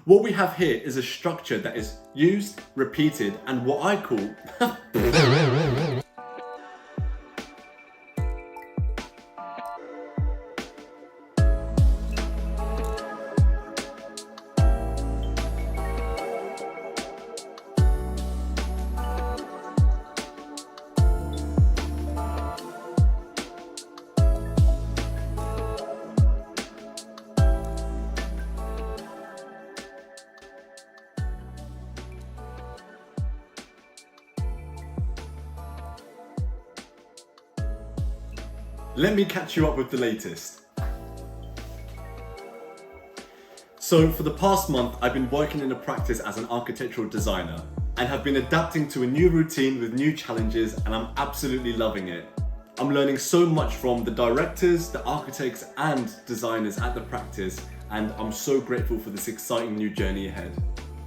What we have here is a structure that is used, repeated, and what I call Let me catch you up with the latest. So for the past month, I've been working in a practice as an architectural designer and have been adapting to a new routine with new challenges, and I'm absolutely loving it. I'm learning so much from the directors, the architects and designers at the practice, and I'm so grateful for this exciting new journey ahead.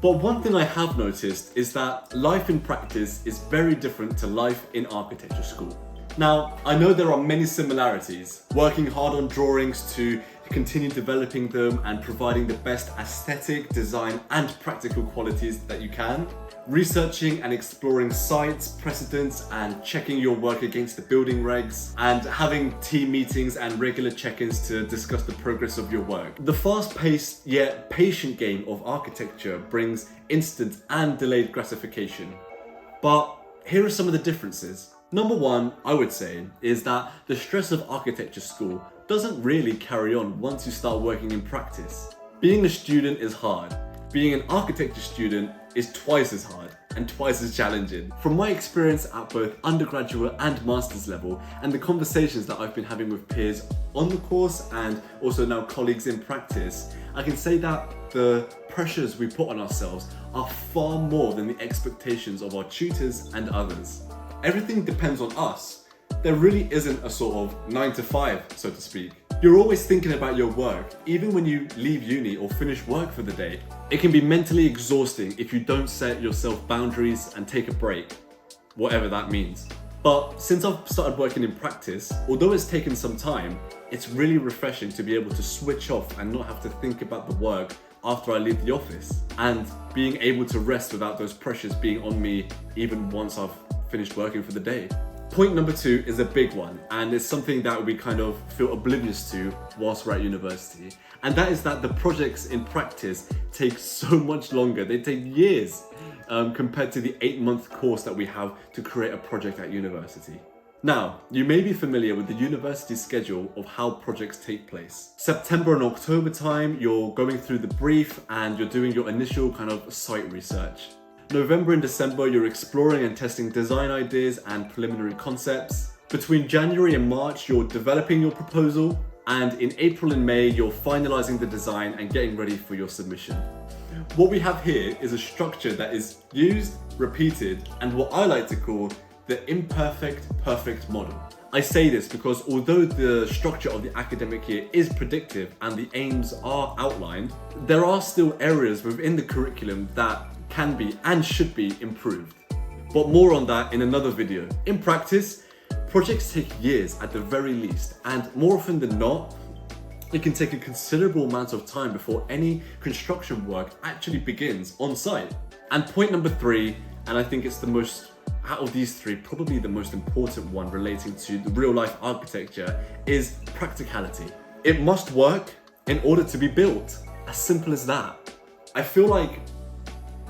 But one thing I have noticed is that life in practice is very different to life in architecture school. Now, I know there are many similarities, working hard on drawings to continue developing them and providing the best aesthetic, design and practical qualities that you can, researching and exploring sites, precedents and checking your work against the building regs, and having team meetings and regular check-ins to discuss the progress of your work. The fast-paced yet patient game of architecture brings instant and delayed gratification. But here are some of the differences. Number one, I would say, is that the stress of architecture school doesn't really carry on once you start working in practice. Being a student is hard. Being an architecture student is twice as hard and twice as challenging. From my experience at both undergraduate and master's level, and the conversations that I've been having with peers on the course and also now colleagues in practice, I can say that the pressures we put on ourselves are far more than the expectations of our tutors and others. Everything depends on us. There really isn't a sort of 9 to 5, so to speak. You're always thinking about your work, even when you leave uni or finish work for the day. It can be mentally exhausting if you don't set yourself boundaries and take a break, whatever that means. But since I've started working in practice, although it's taken some time, it's really refreshing to be able to switch off and not have to think about the work after I leave the office, and being able to rest without those pressures being on me even once I've finished working for the day. Point number two is a big one, and it's something that we kind of feel oblivious to whilst we're at university. And that is that the projects in practice take so much longer. They take years compared to the 8-month course that we have to create a project at university. Now, you may be familiar with the university schedule of how projects take place. September and October time, you're going through the brief and you're doing your initial kind of site research. November and December, you're exploring and testing design ideas and preliminary concepts. Between January and March, you're developing your proposal. And in April and May, you're finalizing the design and getting ready for your submission. What we have here is a structure that is used, repeated, and what I like to call the imperfect, perfect model. I say this because although the structure of the academic year is predictive and the aims are outlined, there are still areas within the curriculum that can be and should be improved. But more on that in another video. In practice, projects take years at the very least, and more often than not, it can take a considerable amount of time before any construction work actually begins on site. And point number three, and I think it's the most, out of these three, probably the most important one relating to the real life architecture, is practicality. It must work in order to be built. As simple as that. I feel like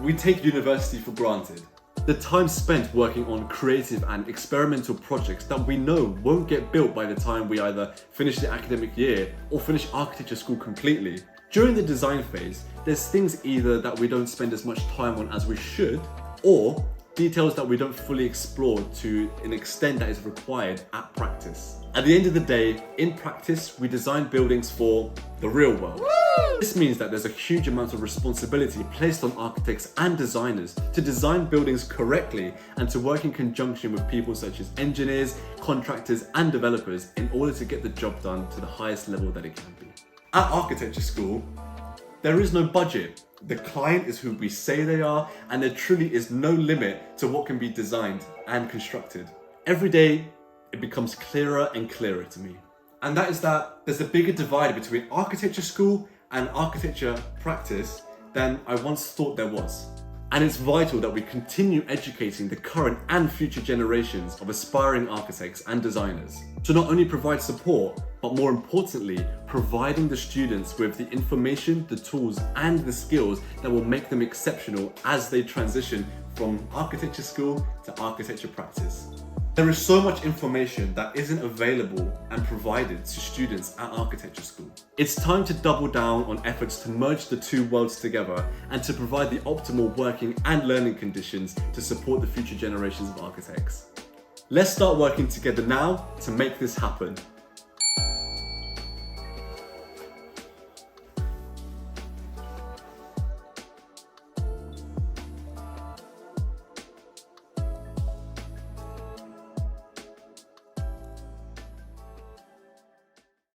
we take university for granted. The time spent working on creative and experimental projects that we know won't get built by the time we either finish the academic year or finish architecture school completely. During the design phase, there's things either that we don't spend as much time on as we should, or details that we don't fully explore to an extent that is required at practice. At the end of the day, in practice, we design buildings for the real world. This means that there's a huge amount of responsibility placed on architects and designers to design buildings correctly and to work in conjunction with people such as engineers, contractors, and developers in order to get the job done to the highest level that it can be. At architecture school, there is no budget. The client is who we say they are, and there truly is no limit to what can be designed and constructed. Every day, it becomes clearer and clearer to me. And that is that there's a bigger divide between architecture school and architecture practice than I once thought there was. And it's vital that we continue educating the current and future generations of aspiring architects and designers to not only provide support, but more importantly, providing the students with the information, the tools, and the skills that will make them exceptional as they transition from architecture school to architecture practice. There is so much information that isn't available and provided to students at architecture school. It's time to double down on efforts to merge the two worlds together and to provide the optimal working and learning conditions to support the future generations of architects. Let's start working together now to make this happen.